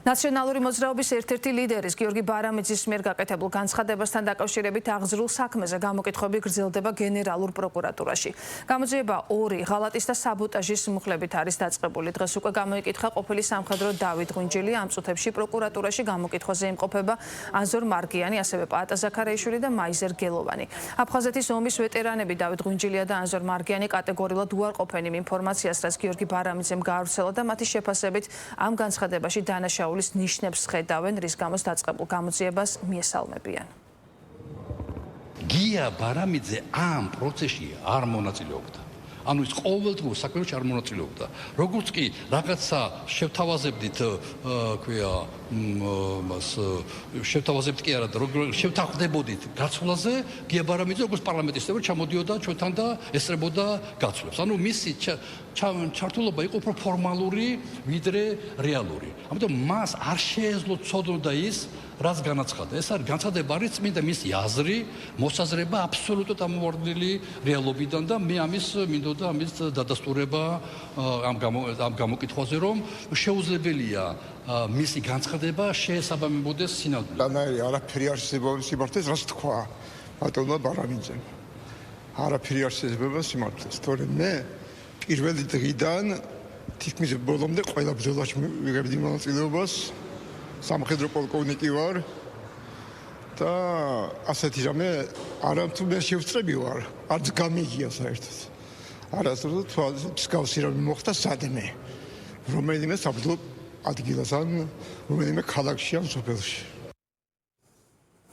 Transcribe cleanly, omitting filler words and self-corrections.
ნაციონალური მოძრაობის ერთ-ერთი ლიდერის გიორგი ბარამიძის მიერ გაკეთებულ განცხადებასთან დაკავშირებით აღზრულ საქმეზე გამოკითხვები გრძელდება გენერალურ პროკურატურაში. გამოძიება 2 ღალატის და საბოტაჟის მუხლებით არის დაწყებული. დღეს უკვე გამოიკითხა ყოფილი სამხედრო დავით ღვინჯილი, ამ წუთებში პროკურატურაში გამოკითხვაზე იმყოფება ანზორ მარგიანი, ასევე პაატა ზაქარაიშვილი და მაიზერ გელოვანი. აფხაზეთის ომის ვეტერანები დავით ღვინჯილია და ანზორ მარგიანი კატეგორიულად უარყოფენ იმ ინფორმაციას, რაც გიორგი ბარამიძემ გაავრცელა და მათი შეფასებით ამ განცხადებაში დანაშაულის ნიშნებს ხედავენ, რის გამოც დაწყებულ გამოძიებას მიესალმებიან. გია ბარამიძე ამ პროცესში არ მონაწილეობდა. ანუ ის ყოველდღიურ საქმეში არ მონაწილეობდა. როგორც კი რაღაცა შევთავაზებდით, ქვია, შევთავაზებთ კი არა, შევთავაზებოდით გაცვლაზე, გია ბარამიძე როგორც პარლამენტის წევრი ჩამოდიოდა ჩვენთან და ესწრებოდა გაცვლებს. ანუ მისი ჩართულობა იყო უფრო ფორმალური, ვიდრე რეალური. ამიტომ მას არ შეეძლო ცოდნა ის, რაც განაცხადა. ეს არის განცხადება, არის წმინდა მისი აზრი, მოსაზრება აბსოლუტურად ამოვარდნილი რეალობიდან და მე ამის მინდოდა ამის დადასტურება ამ გამოკითხვაზე, რომ შეუძლებელია მისი განცხადება შეესაბამებოდეს სინამდვილეს. არაფერი არ სიმართლეს, რაც თქვა ბატონმა ბარამიძემ. არაფერი არ შეიძლება სიმართლეს, თორემ მე პირველი დღიდან თითქმის ბოლომდე ყველა ბრძოლაში ვიღებდი მონაწილეობას. სამხედრო პოლკოვნიკი ვარ და ასეთი რამე არა თუ მე შევწრები ვარ, არც გამიგია საერთოდ. არასდროს მსგავსი რამე მოხდა სადმე, რომელიმე საბრძოლო ადგილას ან რომელიმე ქალაქში ან სოფელში.